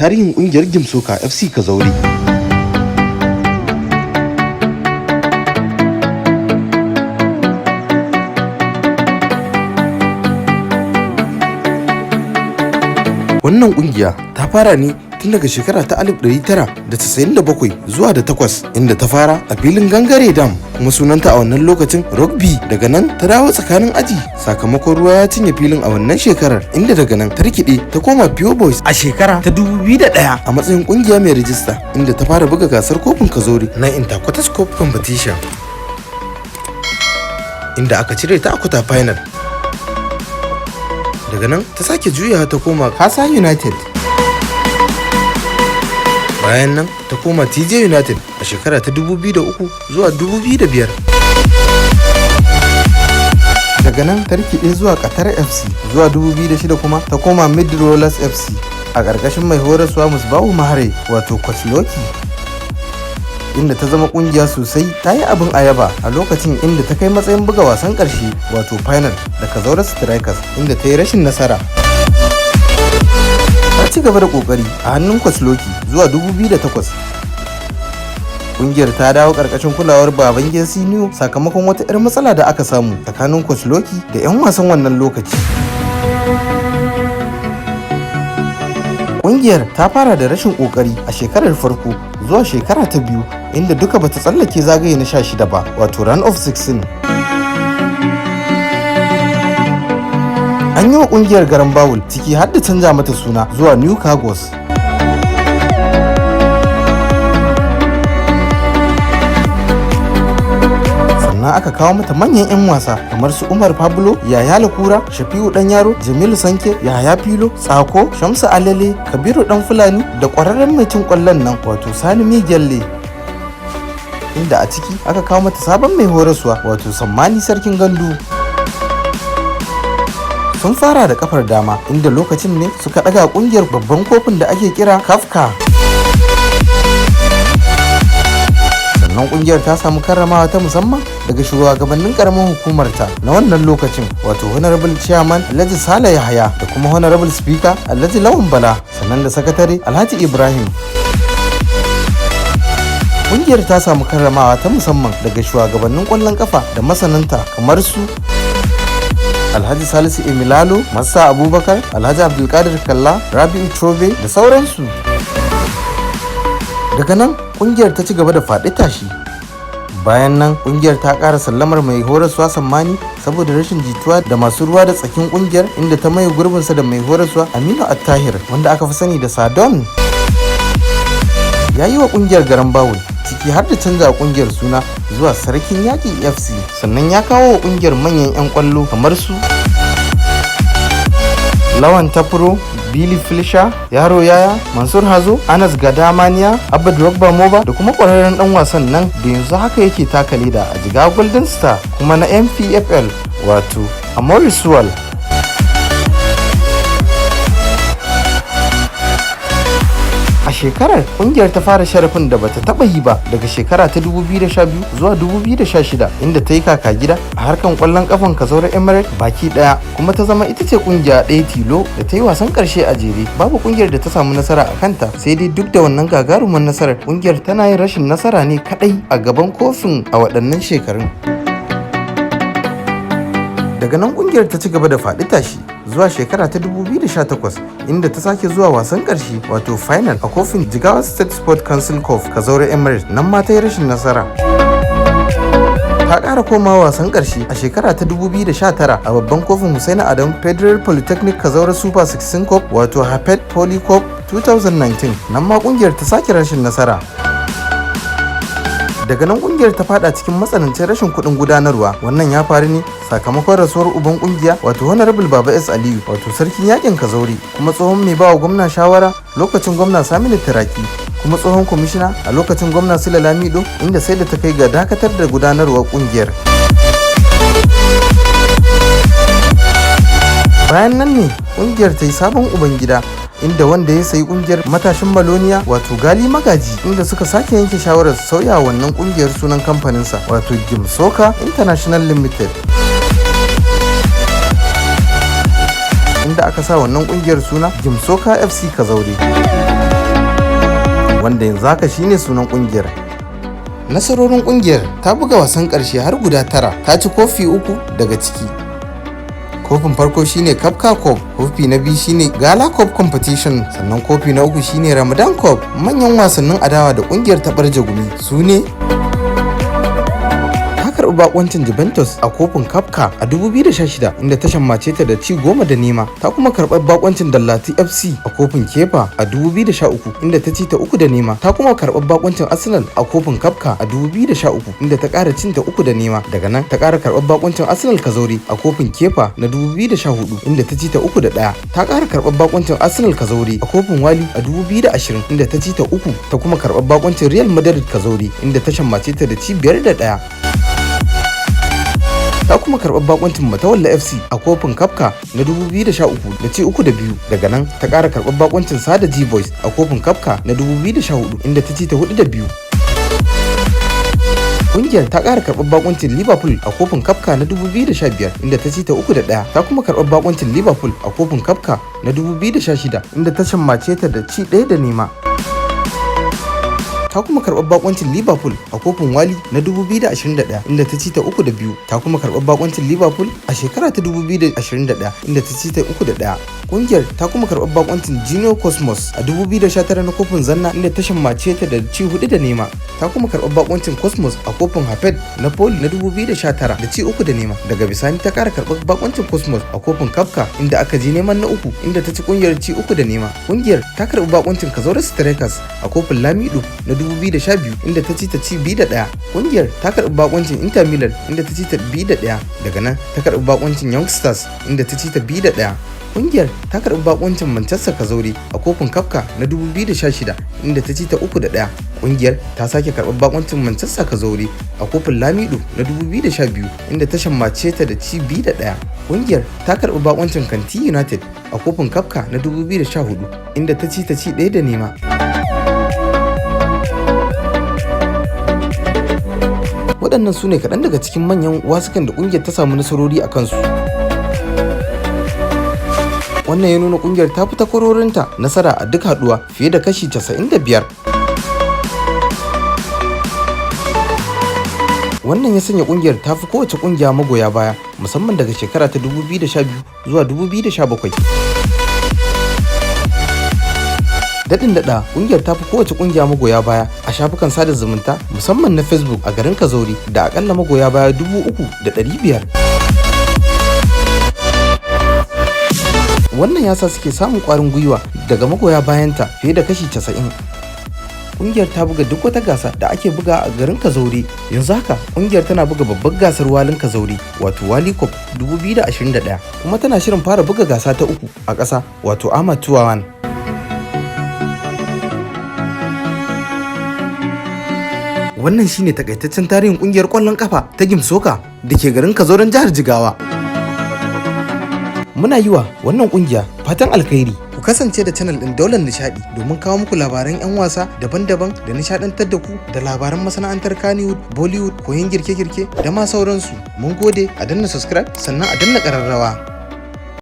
tarihin kungiyar Gimzsoca FC Kazaure. Wannan kungiya ta fara ne tun daga shekara ta 1997 zuwa da 8, inda ta fara a filin Gangare Dam, kuma sunanta a wannan lokacin Rugby. Daga nan ta dawo tsakanin aji sakamakon ruwa ya cinye filin a wannan shekarar, inda daga nan ta rikide ta koma Pure Boys a shekara ta 2001 a matsayin kungiya mai rijista, inda ta fara buga gasar kofin Kazaure na Interquarters Cup Competition, inda aka cire ta a kwata final. Daga nan ta sake juyawa ta koma Kasa United, bayan nan ta koma TJ United a shekara ta 2003 zuwa 2005. Daga nan ta rikide zuwa Qatar FC zuwa 2006, kuma ta koma Mid Rollers FC a ƙarƙashin mai horaswa Musbahu Mahare wato Kwallon, inda ta zama kungiya sosai. Ta yi abin ayaba a lokacin, inda ta kai matsayin buga wasan ƙarshe wato final da Kazaure Strikers, inda ta yi rashin nasara. Ta ci gaba da kokari a hannun Kwallon zuwa 2008. Kungiyar ta dawo karkashin kulawar Babangida Senior sakamakon wata 'yar matsala da aka samu tsakanin Kwallon da 'yan wasan wannan lokaci. Kungiyar ta fara da rashin kokari a shekarar farko zuwa shekara ta biyu, inda duka bata tsallake zagaye na 16 ba wato round of 16. An yi wa kungiyar garan bawul, ciki har da canja mata suna zuwa New Cargos. Sannan aka kawo mata manyan 'yan wasa kamar su Umar Pablo, Yaya Lakura, Shafi'u Dan Yaro, Jamilu Sanke, Yahaya Filo, Tsako, Shamsu Alele, Kabiru Dan Fulani da ƙwararren mai cin ƙwallon nan wato Sani Migelle, inda a ciki aka kawo mata sabon mai horaswa wato Sammani Sarkin Gandu. Sun fara da kafar dama, inda lokacin ne suka daga kungiyar babban kofin da ake kira Kafa. Sannan kungiyar ta samu karramawa ta musamman daga shugabannin karamin hukumarta na wannan lokacin wato Honorable Chairman Alhaji Sale Yahaya da kuma Honorable Speaker Alhaji Lawan Bala, sannan da Sakatare Alhaji Ibrahim. Kungiyar ta samu karramawa ta musamman daga shugabannin kwallon kafa da masananta kamar su Alhaji Salisu Emilalo, Massa Abubakar, Alhaji Abdulkadir Kalla, Rabi'u Chobe da sauransu. Daga nan kungiyar ta ci gaba da faɗi tashi. Bayan nan kungiyar ta ƙara sallamar mai horaswa Sammani saboda rashin jituwa da masu ruwa da tsakin kungiyar, inda ta maye gurbinsa da mai horaswa Aminu Attahir wanda aka fi sani da Sadon. Ya yi wa kungiyar garan bawul, ciki har da canza kungiyar suna zuwa Sarkin Yaƙi FC, sannan ya kawo wa kungiyar manyan 'yan kwallo kamar su Lawan Tafuro, Billy Flisha, Yaro Yaya, Mansur Hazo, Anas Gadamaniya, Abba Drogba Moba da kuma ƙwararren ɗan wasan nan da yanzu haka yake taka leda a Jigawa Golden Star kuma na MPFL wato Amori Suwal. A shekarar kungiyar ta fara sharafin da bata taba yi ba daga shekara ta 2012 zuwa 2016, inda ta yi kaka gida a harkan kwallon kafan Kazaure Emirates baki daya, kuma ta zama ita ce kungiya ɗaya tilo da ta yi wasan karshe a jere. Babu kungiyar da ta samu nasara a kanta, sai dai duk da wannan gagarumin nasarar kungiyar tana yin rashin nasara ne kadai a gaban kofin a waɗannan shekarun. Daga nan kungiyar ta ci gaba da faɗi tashi zuwa shekara ta 2018, inda ta sake zuwa wasan ƙarshe wato final a kofin Jigawa State Sport Council Cup Kazaure Emirates, nan ma ta yi rashin nasara. Ta ƙara komawa wasan ƙarshe a shekara ta 2019 a babban kofin Hussaini Adam Federal Polytechnic Kazaure Super 16 Cup wato Hapet Poly Cup 2019, nan ma kungiyar ta sake rashin nasara. Daga nan kungiyar ta fada cikin matsanancin rashin kuɗin gudanarwa. Wannan ya faru ne sakamakon rasuwar uban kungiya wato Honorable Baba S Aliyu wato sarkin yakin Kazaure, kuma tsohon mai bawa gwamna shawara lokacin gwamna Saminu Taraki, kuma tsohon kwamishina a lokacin gwamna Sule Lamido, inda sai da ta kai ga dakatar da gudanarwar kungiyar. Bayan nan ne kungiyar ta yi sabon uban gida, inda wanda ya sayi kungiyar matashin Maloniya wato Gali Magaji, inda suka sake yanke shawarar sauya wannan kungiyar sunan kamfaninsa wato Gimzsoca International Limited, inda aka sa wannan kungiyar suna Gimzsoca FC Kazaure. wanda yanzu haka shine sunan kungiyar. Nasarorin kungiyar ta buga wasan karshe har guda 9, ta ci kofi 3 daga ciki. Kofin farko shine Kafa Cup, kofi na biyu shine Gala Cup Competition, sannan kofi na uku shine Ramadan Cup. Manyan wasannin adawa da kungiyar ta barje gumi su ne karɓi bakoncin Juventus a kofin Kafa a 2016 inda ta shammace ta da ci 10-0. Ta kuma karɓar bakoncin Dallati FC a kofin Kafa a 2013 inda ta ci ta 3-0. Ta kuma karɓar bakoncin Arsenal a kofin Kafa a 2013 inda ta ƙara cin ta 3-0. Daga nan ta ƙara karɓar bakoncin Arsenal Kazaure a kofin Kafa na 2014 inda ta ci ta 3-1. Ta ƙara karɓar bakoncin Arsenal Kazaure a kofin Wali a 2020 inda ta ci ta 3. Ta kuma karɓar bakoncin Real Madrid Kazaure inda ta shammace ta da ci 5-1. Ta kuma karɓar bakoncin Matawalla FC a kofin Kafa na 2013 da ci 3-2. Daga nan ta ƙara karɓar bakoncin Sada G-Boys a kofin Kafa na 2014 inda ta ci ta 4-2. Kungiyar ta ƙara karɓar bakoncin Liverpool a kofin Kafa na 2015 inda ta ci ta 3-1. Ta kuma karɓar bakoncin Liverpool a kofin Kafa na 2016 inda ta shammace ta da ci 1-0. Ta kuma karɓar bakoncin Liverpool a kofin Wali na 2021 inda ta ci ta 3-2. Ta kuma karɓar bakoncin Liverpool a shekara ta 2021 inda ta ci ta 3-1. Kungiyar ta kuma karɓar bakoncin Junior Cosmos a 2019 na kofin Zanna inda ta shammace ta da ci 4-0. Ta kuma karɓar bakoncin Cosmos a kofin Hafed na Poli na 2019 da ci 3-0. Daga bisani ta ƙara karɓar bakoncin Cosmos a kofin Kafa inda aka je neman na uku inda ta ci kungiyar ci 3-0. Kungiyar ta karɓi bakoncin Kazaure Strikers a kofin Lamido na 2012 inda ta ci ta ci 2-1. Kungiyar ta karɓi bakoncin Inter Milan inda ta ci ta 2-1. Daga nan ta karɓi bakoncin Youngsters inda ta ci ta 2-1. Kungiyar ta karɓi bakoncin Manchester Kazaure a kofin Kafa na 2016 inda ta ci ta 3-1. Kungiyar ta sake karɓar bakoncin Manchester Kazaure a kofin Lamido na 2012 inda ta shammace ta da ci 2-1. Kungiyar ta karɓi bakoncin Kanti United a kofin Kafa na 2014 inda ta ci 1-0. Waɗannan su ne kaɗan daga cikin manyan wasukan da ƙungiyar ta samu nasarori a kansu. Wannan ya nuna ƙungiyar ta fi takwarorinta nasara a duk haɗuwa fiye da kashi 95. Wannan ya sanya ƙungiyar ta fi kowace ƙungiya magoya baya musamman daga shekara ta 2012 zuwa 2017. Daɗin daɗa ƙungiyar ta fi kowace ƙungiya magoya baya a shafukan sada zumunta musamman na Facebook a garin Kazaure da akalla magoya baya 3,500. Wannan yasa suke samun ƙwarin gwiwa daga magoya bayanta fiye da kashi 90. Ƙungiyar ta buga duk wata gasa da ake buga a garin Kazaure. Yanzu haka ƙungiyar tana buga babbar gasar walin Kazaure wato Wali Cup 2021 kuma tana shirin fara buga gasa ta 3 a ƙasa wato Amateur 1. Wannan shine takaitaccen tarihin kungiyar kwallon kafa ta Gimzsoca da ke garin Kazauren jihar Jigawa. Muna yi wa wannan kungiya fatan alkhairi. Ku kasance da channel din Daular Nishadi domin kawo muku labaran 'yan wasa daban-daban da nishadantar da ku da labaran masana'antar Kannywood, Bollywood, koyon girke-girke da ma sauransu. Mun gode, a danna subscribe sannan a danna ƙararrawa.